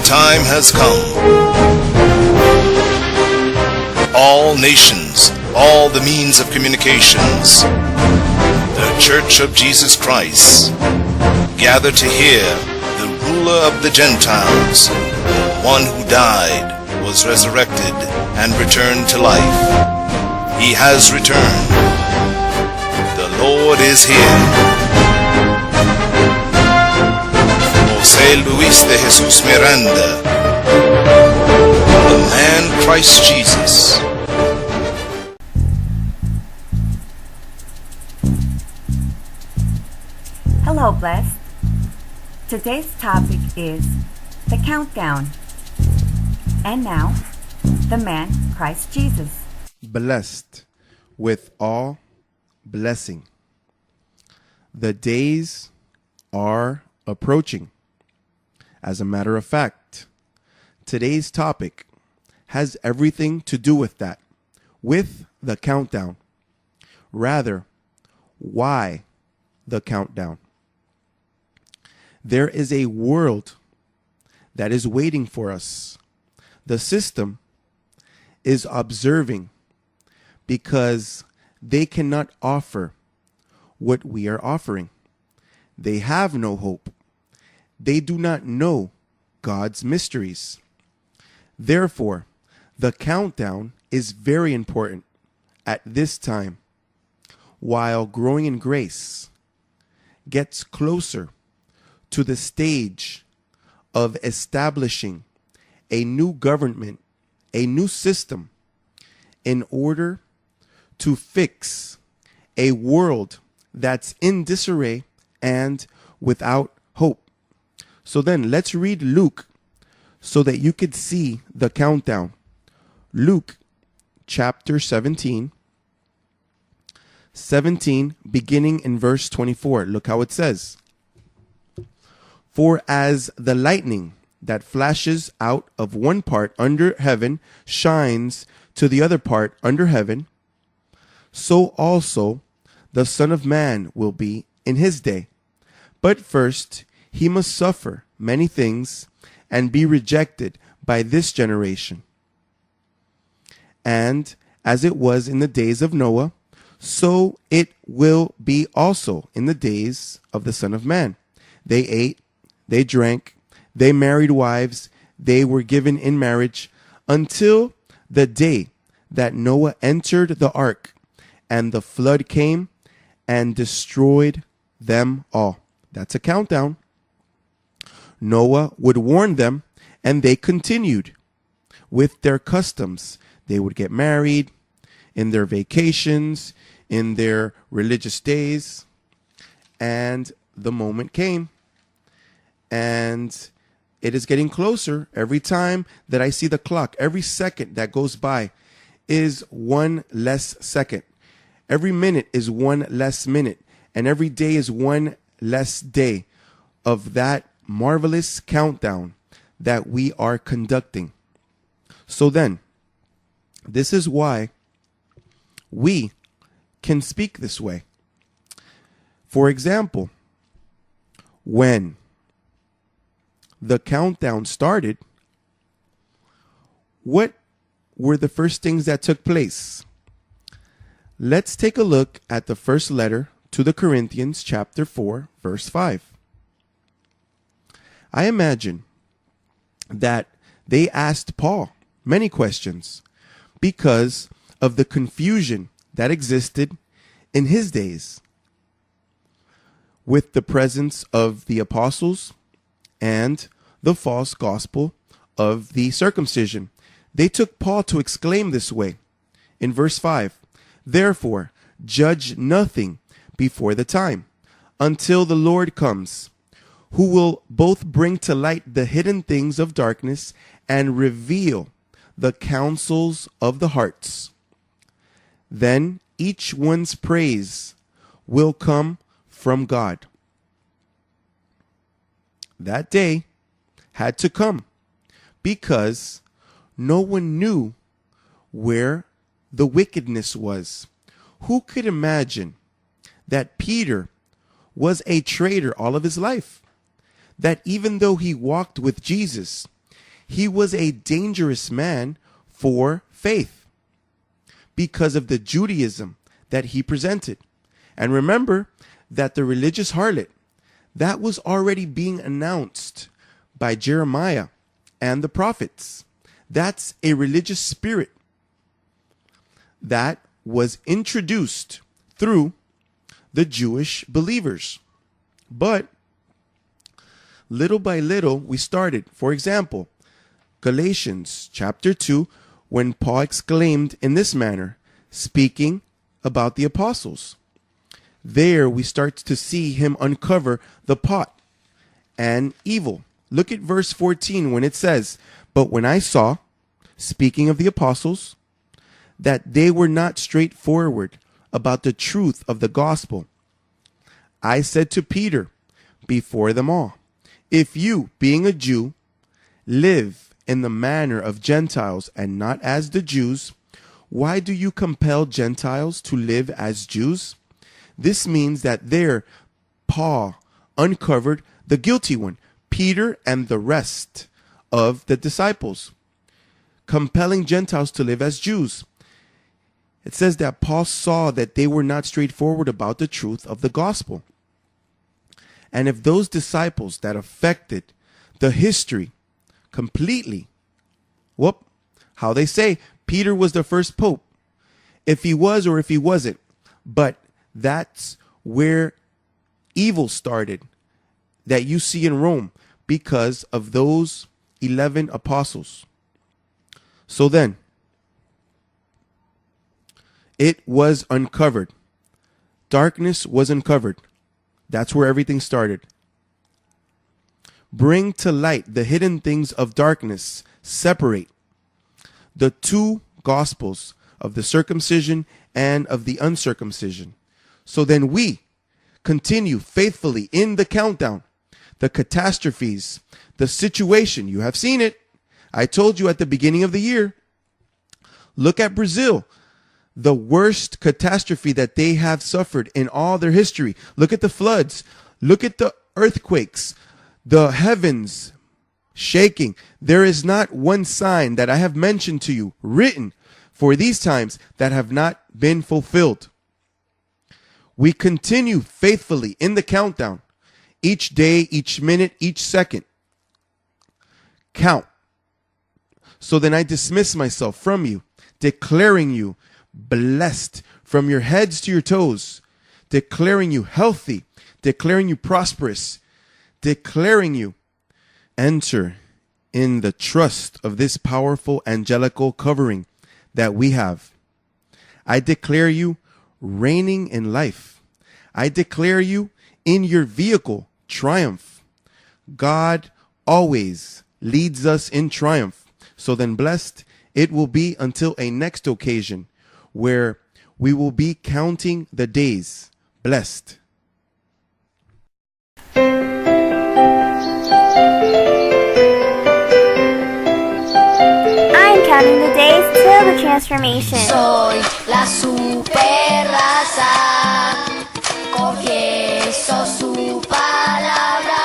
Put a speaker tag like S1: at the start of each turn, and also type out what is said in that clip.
S1: time has come. All nations, all the means of communications, the Church of Jesus Christ, gather to hear the ruler of the Gentiles, the one who died, was resurrected, and returned to life. He has returned. The Lord is here. José Luis de Jesús Miranda, the man Christ Jesus.
S2: Hello, Blessed. Today's topic is the countdown. And now, the man Christ Jesus.
S3: Blessed with all blessing. The days are approaching. As a matter of fact, today's topic has everything to do with that, with the countdown. Rather, why the countdown? There is a world that is waiting for us. The system is observing because they cannot offer what we are offering. They have no hope. They do not know God's mysteries. Therefore, the countdown is very important at this time, while growing in grace gets closer to the stage of establishing a new government, a new system, in order to fix a world that's in disarray and without hope. So then let's read Luke so that you could see the countdown. Luke chapter 17, beginning in verse 24. Look how it says. For as the lightning that flashes out of one part under heaven shines to the other part under heaven, so also the Son of Man will be in his day. But first he must suffer many things and be rejected by this generation. And as it was in the days of Noah, so it will be also in the days of the Son of Man. They ate, they drank, they married wives, they were given in marriage, until the day that Noah entered the ark, and the flood came and destroyed them all. That's a countdown. Noah would warn them, and they continued with their customs. They would get married in their vacations, in their religious days, and the moment came. And it is getting closer every time that I see the clock. Every second that goes by is one less second. Every minute is one less minute. And every day is one less day of that marvelous countdown that we are conducting. So then, this is why we can speak this way. For example, when the countdown started, what were the first things that took place? Let's take a look at the first letter to the Corinthians, chapter 4, verse 5. I imagine that they asked Paul many questions because of the confusion that existed in his days with the presence of the apostles and the false gospel of the circumcision. They took Paul to exclaim this way in verse 5, therefore, judge nothing before the time, until the Lord comes, who will both bring to light the hidden things of darkness and reveal the counsels of the hearts. Then each one's praise will come from God. That day had to come because no one knew where the wickedness was. Who could imagine that Peter was a traitor all of his life? That even though he walked with Jesus, he was a dangerous man for faith because of the Judaism that he presented. And remember that the religious harlot, that was already being announced by Jeremiah and the prophets. That's a religious spirit that was introduced through the Jewish believers. But little by little, we started. For example, Galatians chapter 2, when Paul exclaimed in this manner, speaking about the apostles. There we start to see him uncover the pot and evil. Look at verse 14 when it says, "But when I saw," speaking of the apostles, "that they were not straightforward about the truth of the gospel, I said to Peter before them all, if you, being a Jew, live in the manner of Gentiles and not as the Jews, why do you compel Gentiles to live as Jews?" This means that there, Paul uncovered the guilty one, Peter and the rest of the disciples, compelling Gentiles to live as Jews. It says that Paul saw that they were not straightforward about the truth of the gospel. And if those disciples that affected the history completely, how they say Peter was the first pope, if he was or if he wasn't, but that's where evil started that you see in Rome because of those 11 apostles. So then, it was uncovered. Darkness was uncovered. That's where everything started. Bring to light the hidden things of darkness. Separate the two gospels of the circumcision and of the uncircumcision. So then we continue faithfully in the countdown, the catastrophes, the situation. You have seen it. I told you at the beginning of the year. Look at Brazil, the worst catastrophe that they have suffered in all their history. Look at the floods. Look at the earthquakes, the heavens shaking. There is not one sign that I have mentioned to you written for these times that have not been fulfilled. We continue faithfully in the countdown. Each day, each minute, each second. Count. So then I dismiss myself from you, declaring you blessed from your heads to your toes, declaring you healthy, declaring you prosperous, declaring you enter in the trust of this powerful angelical covering that we have. I declare you reigning in life. I declare you in your vehicle triumph. God always leads us in triumph. So then blessed it will be until a next occasion where we will be counting the days. Blessed.
S4: I'm counting the days till the transformation.
S5: Soy la super raza, confieso su palabra.